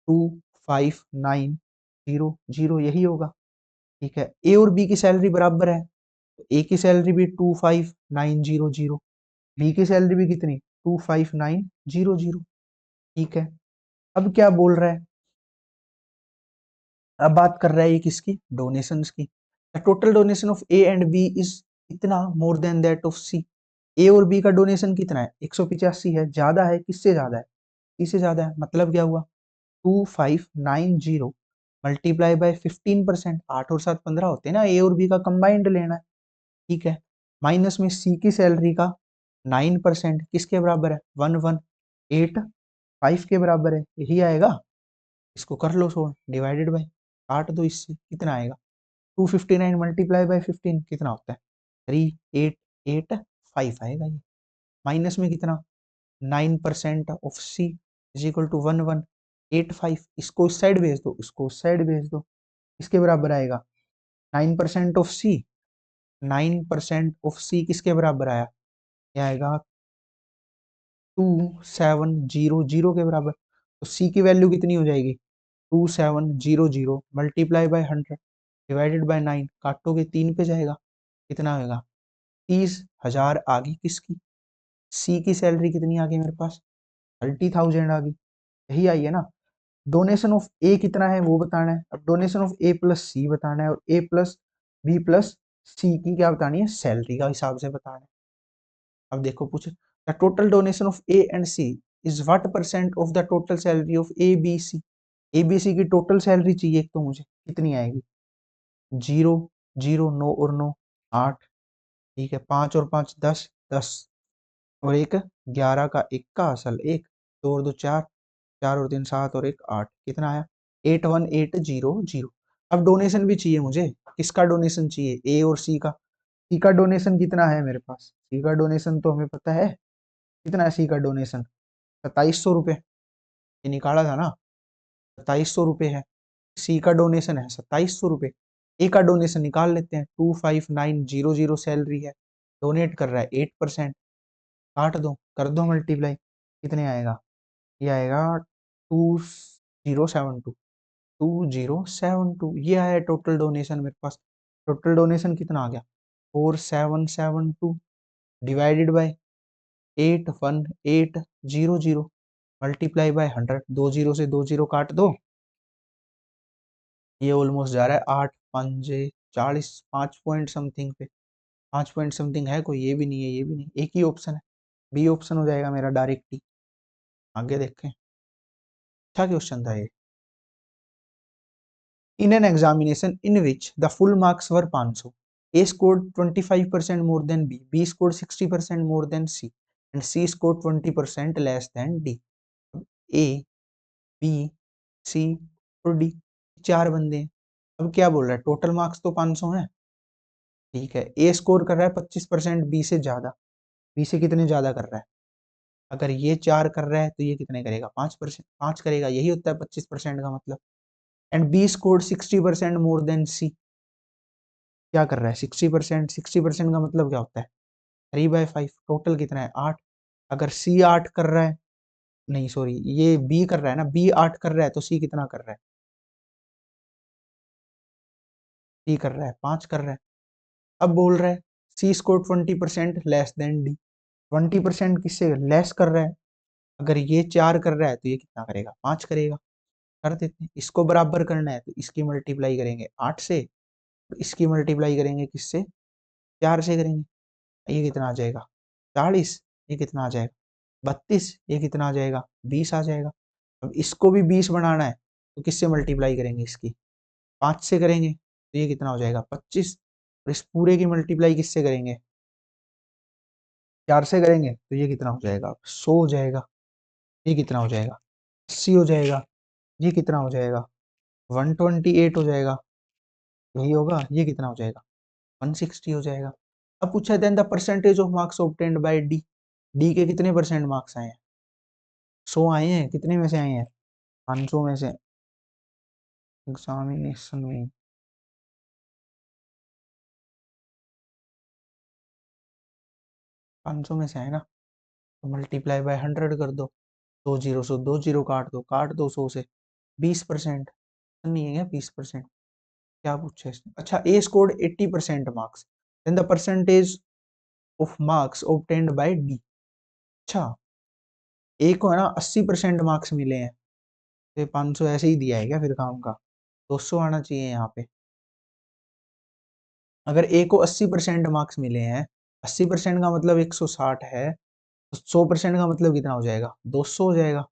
25900, यही होगा। ठीक है, ए और बी की सैलरी बराबर है, तो ए की सैलरी भी 25900, बी की सैलरी भी कितनी? 25900। ठीक है, अब क्या बोल रहा है? अब बात कर रहा है ये किसकी? डोनेशंस की। The total donation of A and B is इतना more than that of C. A और बी का डोनेशन कितना है? 185 है। ज्यादा है, किससे ज्यादा है? सी से ज्यादा है। मतलब क्या हुआ? 2590 मल्टीप्लाई बाय 15%, 8 और 7 15 होते हैं ना, ए और बी का कंबाइंड लेना है। ठीक है, माइनस में सी की सैलरी का 9% किसके बराबर है? 1185 के बराबर है, यही आएगा। इसको कर लो सोल्व, डिवाइडेड बाय, काट दो इससे, कितना आएगा? 259 मल्टीप्लाई बाय 15 कितना होता है? 3885 आएगा ये। माइनस में कितना? 9% of C is equal to 1185। इसको इस साइड भेज दो, इसको उस साइड भेज दो, किसके बराबर आएगा? 9% ऑफ सी, 9% ऑफ सी किसके बराबर आया? क्या आएगा? 2700 के बराबर। तो सी की वैल्यू कितनी हो जाएगी? 2700 मल्टीप्लाई बाय 100 डिवाइडेड बाय 9, काटोगे 3 पे जाएगा, कितना होगा? 30,000 आ गई किसकी? सी की सैलरी कितनी आ गई मेरे पास? 30,000 आ गई, यही आई है ना। डोनेशन ऑफ ए कितना है वो बताना है। अब डोनेशन ऑफ ए प्लस सी बताना है, और ए प्लस बी प्लस सी की क्या बतानी है? सैलरी का हिसाब से बताना है। अब देखो पूछे, the total donation of A and C is what percent of the total salary of A B C. A B C की टोटल सैलरी चाहिए एक, तो मुझे कितनी आएगी? 0 0 9 और 9 8। ठीक है, 5 और 5 10 10 और एक 11 का 1 का असल 1, 2 और 2 4, 4 और 3 7 और 1 8, कितना आया? 81800। अब डोनेशन भी चाहिए मुझे, किसका डोनेशन चाहिए? ए और सी का। सी का डोनेशन कितना है मेरे पास? सी का डोनेशन तो हमें पता है, कितना है सी का डोनेशन? 2700 रुपये, ये निकाला था ना, 2700 रुपये है। सी का डोनेशन है 2700 रुपये। ए का डोनेशन निकाल लेते हैं, 25900 सैलरी है, डोनेट कर रहा है 8%, काट दो, कर दो मल्टीप्लाई, कितने आएगा? ये आएगा 2072, 2072, ये आया टोटल डोनेशन मेरे पास। टोटल डोनेशन कितना आ गया? 4772 डिवाइडेड बाय 81800 मल्टीप्लाई बाय 100, 20 से 20 काट दो, ये ऑलमोस्ट जा रहा है 8 5 40, 5 पॉइंट समथिंग पे। 5 पॉइंट समथिंग है कोई? ये भी नहीं है, ये भी नहीं, एक ही ऑप्शन है, बी ऑप्शन हो जाएगा मेरा डायरेक्टली। आगे देखें, अच्छा क्वेश्चन था ये। In an examination in which the full marks were 500, A scored 25% more than B, B scored 60% more than C, and C scored 20% less than D. A, B, C और D, चार बंदे हैं। अब क्या बोल रहा है? टोटल मार्क्स तो 500 है। ठीक है, ए स्कोर कर रहा है 25% बी से ज्यादा। बी से कितने ज्यादा कर रहा है? अगर ये 4 कर रहा है तो ये कितने करेगा? 5%, 5 करेगा, यही होता है 25% का मतलब। And B score 60% more than C, क्या कर रहा है? 60%, 60% का मतलब क्या होता है? 3/5, टोटल कितना है? 8। अगर सी 8 कर रहा है, नहीं सॉरी, ये बी कर रहा है ना, बी 8 कर रहा है, तो सी कितना कर रहा है? सी कर रहा है 5 कर रहा है। अब बोल रहा है सी स्कोर 20% लेस देन डी। 20% किससे लेस कर रहा है? अगर ये 4 कर रहा है तो ये कितना करेगा? 5 करेगा। कर देते हैं, इसको बराबर करना है तो इसकी मल्टीप्लाई करेंगे 8 से, तो इसकी मल्टीप्लाई करेंगे किससे? 4 से करेंगे। ये कितना आ जाएगा? 40। ये कितना आ जाएगा? 32। ये कितना आ जाएगा? 20 आ जाएगा। अब इसको भी 20 बनाना है, तो किससे मल्टीप्लाई करेंगे? इसकी 5 से करेंगे, तो ये कितना हो जाएगा? 25। और इस पूरे की मल्टीप्लाई किससे करेंगे? 4 से करेंगे, तो ये कितना हो जाएगा? 100 हो जाएगा। ये कितना हो जाएगा? 80 हो जाएगा। ये कितना हो जाएगा? 128 हो जाएगा, यही होगा। ये कितना हो जाएगा? 160 हो जाएगा। अब पूछा then the percentage of marks obtained by D. D के कितने परसेंट मार्क्स आए हैं? 100 आए हैं। कितने में से आए हैं? 500 में से। एग्जामिनेशन में 500 में से आए ना, तो मल्टीप्लाई बाय 100 कर दो, दो जीरो से दो जीरो काट दो 100 से 20%, नहीं है क्या 20%? क्या पूछा इसने? अच्छा, A scored 80% marks, then the percentage of marks obtained by D. अच्छा, ए को है ना 80% मार्क्स मिले हैं, तो 500 ऐसे ही दिया है क्या फिर काम का? 200 आना चाहिए यहाँ पे। अगर ए को 80% मार्क्स मिले हैं, 80% का मतलब 160 है, तो 100% का मतलब कितना हो जाएगा? 200 हो जाएगा।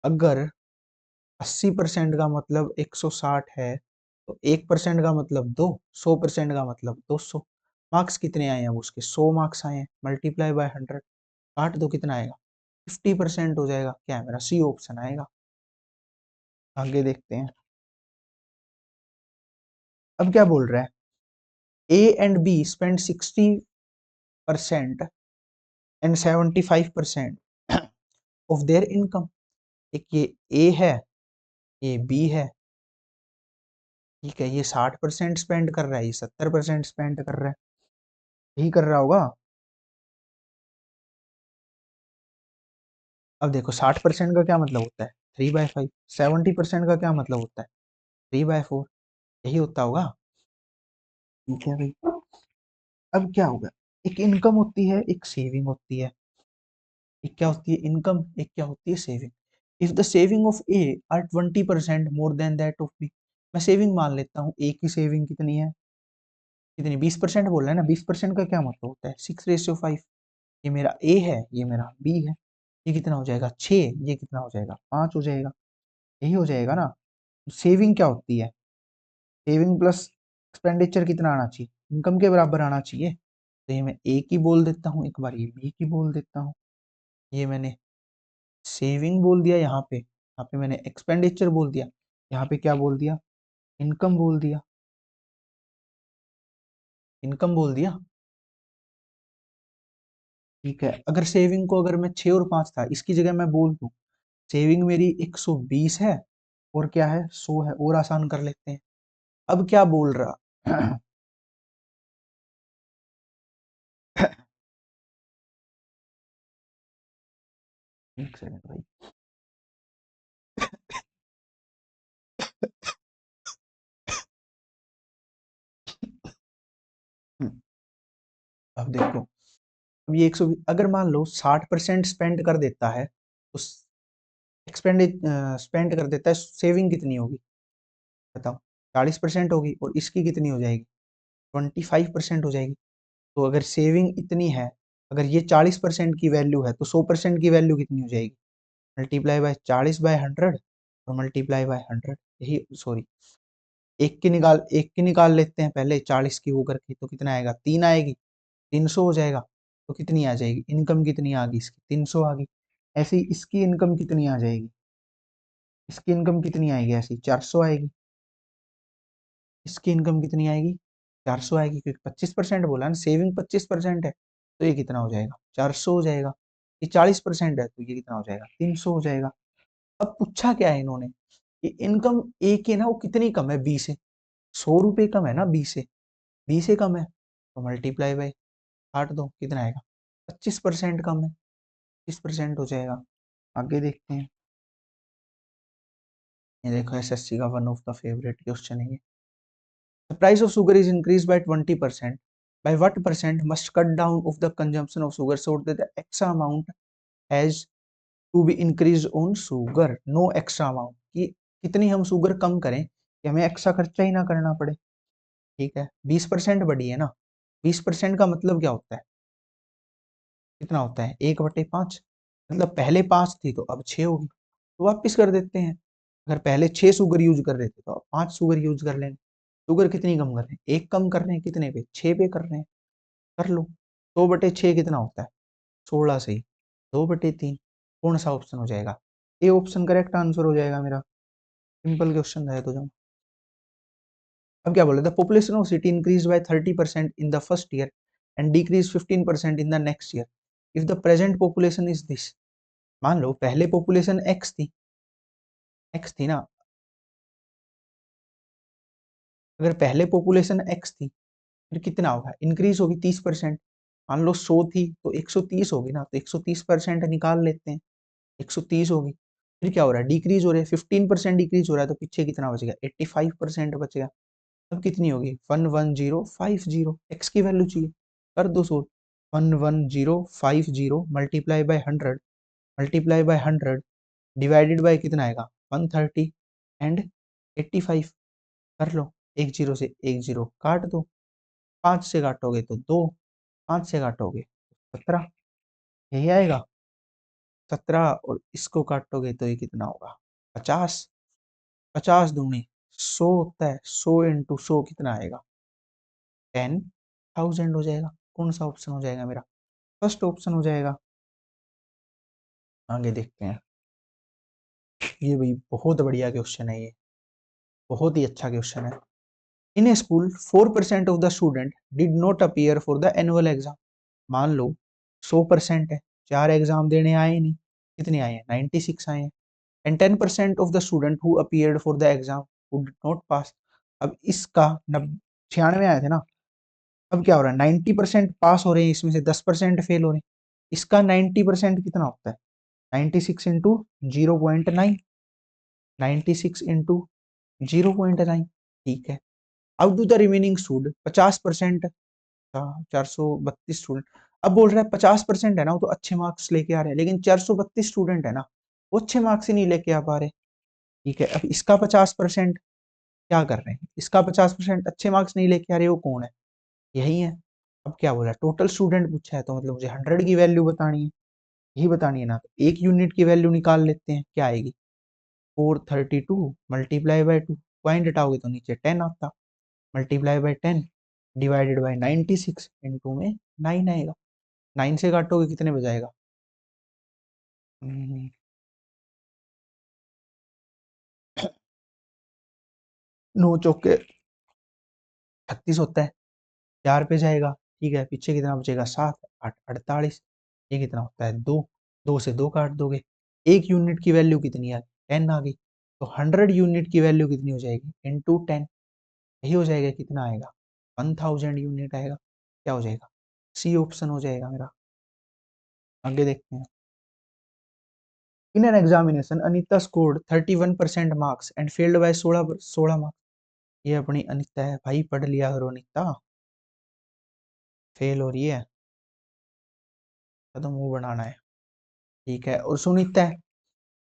अगर 80% का मतलब 160 है, तो 1% का मतलब 2, 100% का मतलब 200। मार्क्स कितने आए हैं उसके? 100 मार्क्स आए हैं, मल्टीप्लाई बाय 100, काट दो, कितना आएगा? 50% हो जाएगा। क्या है मेरा? सी ऑप्शन आएगा। आगे देखते हैं। अब क्या बोल रहा है? ए and be spend 60% and 75% of their income. एक ये ए है, ये बी है, ठीक है, ये 60% स्पेंड कर रहा है, ये 70% स्पेंड कर रहा है, यही कर रहा होगा। अब देखो 60% का क्या मतलब होता है? 3/5। 70% का क्या मतलब होता है? 3/4। यही होता होगा। ठीक है भाई। अब क्या होगा? एक इनकम होती है, एक सेविंग होती है। एक क्या होती है? इनकम। एक क्या होती है? Saving. If the saving of A are 20% more than that of B. मैं सेविंग मान लेता हूँ, ए की सेविंग कितनी है? कितनी? 20% बोल रहा है ना। 20% का क्या मतलब होता है? 6/5। ये मेरा ए है, ये मेरा बी है। ये कितना हो जाएगा? 6। ये कितना हो जाएगा? 5 हो जाएगा। यही हो जाएगा ना। सेविंग क्या होती है? सेविंग प्लस एक्सपेंडिचर कितना आना चाहिए? इनकम के बराबर आना चाहिए। तो ये मैं ए की बोल देता हूँ, एक बार ये बी की बोल देता हूँ। ये मैंने सेविंग बोल दिया, यहाँ पे मैंने एक्सपेंडिचर बोल दिया, यहाँ पे क्या बोल दिया? इनकम बोल दिया। इनकम बोल दिया। ठीक है, अगर सेविंग को अगर मैं 6 और 5 था, इसकी जगह मैं बोल दूं सेविंग मेरी 120 है और क्या है? 100 है, और आसान कर लेते हैं। अब क्या बोल रहा? एक सेकंड भाई। अब देखो, अब ये 120 अगर मान लो 60% स्पेंड कर देता है, तो एक्सपेंड स्पेंड कर देता है, सेविंग कितनी होगी बताओ? 40% होगी, और इसकी कितनी हो जाएगी? 25% हो जाएगी। तो अगर सेविंग इतनी है, अगर ये 40% की वैल्यू है, तो 100% की वैल्यू कितनी हो जाएगी? मल्टीप्लाई बाय 40/100 और मल्टीप्लाई बाय 100। यही, सॉरी, एक की निकाल लेते हैं पहले, 40 की वो करके, तो कितना आएगा? 3 आएगी। 300 हो जाएगा। तो कितनी आ जाएगी? इनकम कितनी आ गई इसकी? 300 आ गई। ऐसे ही इसकी इनकम कितनी आ जाएगी? इसकी इनकम कितनी आएगी? ऐसी 400 आएगी। इसकी इनकम कितनी आएगी? 400 आएगी, क्योंकि 25% बोला ना, सेविंग 25% है, तो ये कितना हो जाएगा? 400 हो जाएगा। ये 40% है, तो ये कितना हो जाएगा? 300 हो जाएगा। अब पूछा क्या है इन्होंने? कि इनकम ए की ना वो कितनी कम है? 20 से। 100 रुपये कम है ना 20 से। 20 से कम है, तो मल्टीप्लाई बाय, काट दो, कितना आएगा? 25% कम है, 25% हो जाएगा। आगे देखते हैं। ये देखो, एसएससी का one of the favourite question है ये। The price of sugar is increased by 20%. By what percent must cut down of the consumption of sugar so that the extra amount has to be increased on sugar? No extra amount, कि कितनी हम sugar कम करें कि हमें extra खर्चा ही ना करना पड़े। ठीक है, 20% बढ़ी है ना। 20% का मतलब क्या होता है? कितना होता है? 1/5। मतलब पहले 5 थी, तो अब 6 होगी, तो वापिस कर देते हैं। अगर पहले 6 शुगर यूज कर रहे थे, तो अब 5 शुगर यूज कर लेंगे। शुगर कितनी कम कर रहे हैं? एक कम कर रहे हैं, कितने पे? 6 पे कर रहे हैं। कर लो। 2/6 कितना होता है? 16 से ही 2/3। कौन सा ऑप्शन हो जाएगा? ए ऑप्शन करेक्ट आंसर हो जाएगा मेरा। सिंपल क्वेश्चन है तो जो। अब क्या बोले? The population of city increase by 30% in the first year and decrease 15% in the next year. If the present population is this. मान लो पहले पॉपुलेशन एक्स थी ना। अगर पहले पॉपुलेशन एक्स थी, फिर कितना होगा? इंक्रीज होगी 30%। मान लो 100 थी तो 130 होगी ना, तो 130% निकाल लेते हैं, 130 होगी। फिर क्या हो रहा है, डिक्रीज हो रहा है, 15% डिक्रीज हो रहा है, तो पीछे कितना बचेगा, 85% बचेगा। अब कितनी होगी, 11050, एक्स की वैल्यू चाहिए, कर दो solve. 11050 multiply by 100 divided by कितना आएगा, 130 एंड 85, कर लो। एक जीरो से एक जीरो काट दो, 5 से काटोगे तो 2, 5 से काटोगे 17, यही आएगा 17, और इसको काटोगे तो ये कितना होगा, 50, 50 दूनी 100 होता है, 100 इंटू 100 कितना आएगा, 10,000 हो जाएगा। कौन सा ऑप्शन हो जाएगा मेरा, फर्स्ट ऑप्शन हो जाएगा। आगे देखते हैं, ये भाई बहुत बढ़िया क्वेश्चन है, ये बहुत ही अच्छा क्वेश्चन है। In a school 4% of the student did not appear for the annual exam. मान लो 100% है, 4 एग्जाम देने आए ही नहीं, कितने आए हैं, 96 आए हैं। And 10% of the student who appeared for the exam would not pass. अब इसका 96 आए थे ना, अब क्या हो रहा है, 90% पास हो रहे हैं, इसमें से 10% फेल हो रहे हैं। इसका 90% कितना होता है, 96 इंटू 0.9, 96 इंटू 0.9, ठीक है। अब to the remaining student 50%, 432 student. अब बोल रहा है 50% है ना, वो तो अच्छे मार्क्स लेके आ रहे हैं, लेकिन 432 स्टूडेंट है ना, वो अच्छे मार्क्स ही नहीं लेके आ पा रहे। ठीक है, अब इसका 50% क्या कर रहे हैं, इसका 50% अच्छे मार्क्स नहीं लेके आ रहे, वो कौन है, यही है। अब क्या बोला, टोटल स्टूडेंट पूछा है, तो मतलब मुझे 100 की वैल्यू बतानी है, यही बतानी है ना, तो एक यूनिट की वैल्यू निकाल लेते हैं, क्या आएगी, 432 मल्टीप्लाई बाय 2, पॉइंट हटाओगे तो नीचे 10 आता, multiply by 10 divided by 96, into में 9 आएगा, 9 से काटोगे कितने बजाएगा, 9 चौके 36 होता है, 4 पे जाएगा, ठीक है, पीछे कितना बचेगा, 7 8 48, ये कितना होता है, 2, 2 से 2 काट दोगे, एक यूनिट की वैल्यू कितनी आ गई, 10 आ गई, तो 100 यूनिट की वैल्यू कितनी हो जाएगी, इनटू 10, यही हो जाएगा, कितना आएगा, 1000 यूनिट आएगा, क्या हो जाएगा, सी ऑप्शन हो जाएगा मेरा। आगे देखते हैं, in an examination Anita scored 31% marks and failed by 16 marks. ये अपनी अनीता है भाई, पढ़ लिया करो अनीता, फेल हो रही है तो मुंह बनाना है, ठीक है। और सुनीता है,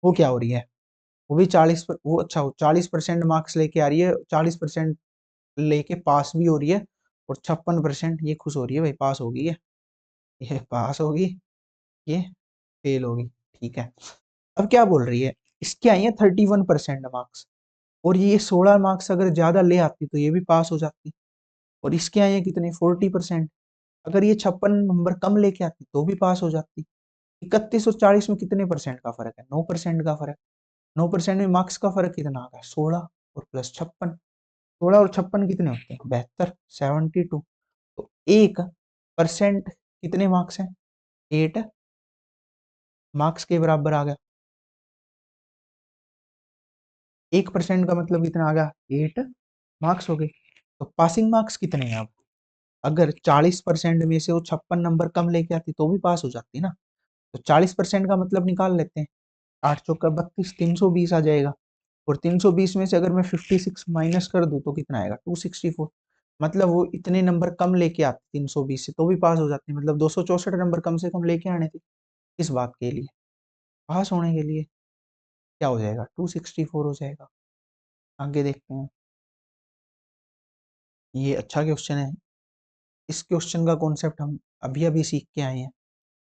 वो क्या हो रही है, वो भी 40 पर, वो अच्छा, वो 40% मार्क्स लेके आ रही है, 40% लेके पास भी हो रही है, और 56% ये खुश हो रही है भाई, पास होगी ये पास होगी, ये फेल होगी, ठीक है। अब क्या बोल रही है, इसके आई है 31% मार्क्स, और ये 16 मार्क्स अगर ज्यादा ले आती तो ये भी पास हो जाती, और इसके आई है कितने, 40%, अगर ये 56 नंबर कम लेके आती तो भी पास हो जाती। 31 और 40 में कितने परसेंट का फर्क है, 9% का फर्क, 9% में मार्क्स का फर्क कितना आ गया, 16 और प्लस 56, 16 और 56 कितने होते हैं, 72, 72, तो 1% कितने मार्क्स हैं, 8 मार्क्स के बराबर आ गया, 1% का मतलब कितना आ गया, 8 मार्क्स हो गए। तो पासिंग मार्क्स कितने हैं अब, अगर 40% में से वो 56 नंबर कम लेके आती तो भी पास हो जाती ना, तो 40% का मतलब निकाल लेते हैं, 8 चौका 32, 320 आ जाएगा, और 320 में से अगर मैं 56 माइनस कर दूं तो कितना आएगा, 264, मतलब वो इतने नंबर कम लेके आती 320 से तो भी पास हो जाती, मतलब 264 नंबर कम से कम लेके आने थे, इस बात के लिए, पास होने के लिए, क्या हो जाएगा, 264 हो जाएगा। आगे देखते हैं, ये अच्छा क्वेश्चन है, इस क्वेश्चन का कॉन्सेप्ट हम अभी अभी सीख के आए हैं।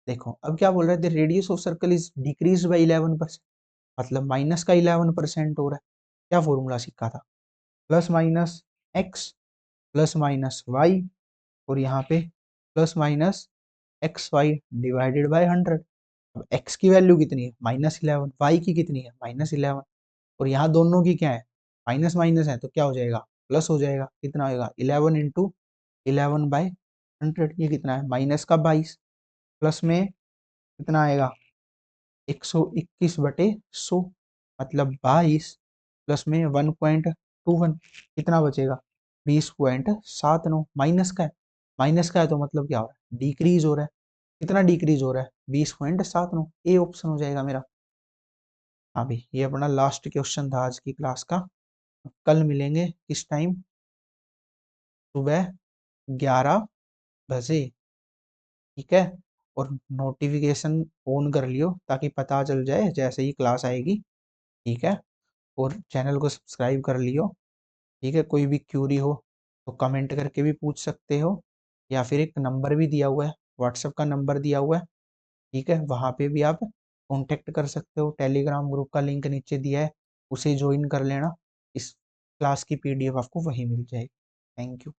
देखो अब क्या बोल रहे थे, radius of circle is decrease by 11%, मतलब माइनस का 11% हो रहा है। क्या फॉर्मूला सीखा था, plus minus x plus minus y, और यहाँ पे plus minus x y divided by 100। अब एक्स की वैल्यू कितनी है, -11, वाई की कितनी है, -11, और यहाँ दोनों की क्या है, माइनस माइनस है, तो क्या हो जाएगा, प्लस हो जाएगा, कितना होगा, 11 इंटू 11/100, ये कितना है, माइनस का 22, प्लस में कितना आएगा, 121/100, मतलब 22, प्लस में 1.21, कितना बचेगा, 20.79, माइनस का है, माइनस का है तो मतलब क्या हो रहा है, डिक्रीज हो रहा है। कितना डिक्रीज हो रहा है, 20.79। ए ऑप्शन हो जाएगा मेरा। हाँ भाई, ये अपना लास्ट क्वेश्चन था आज की क्लास का। कल मिलेंगे किस टाइम, सुबह 11 बजे, ठीक है। और नोटिफिकेशन ऑन कर लियो ताकि पता चल जाए जैसे ही क्लास आएगी, ठीक है। और चैनल को सब्सक्राइब कर लियो, ठीक है। कोई भी क्यूरी हो तो कमेंट करके भी पूछ सकते हो, या फिर एक नंबर भी दिया हुआ है, व्हाट्सएप का नंबर दिया हुआ है, ठीक है। वहाँ पे भी आप कांटेक्ट कर सकते हो। टेलीग्राम ग्रुप का लिंक नीचे दिया है, उसे ज्वाइन कर लेना। इस क्लास की पीडीएफ आपको वहीं मिल जाएगी। Thank you.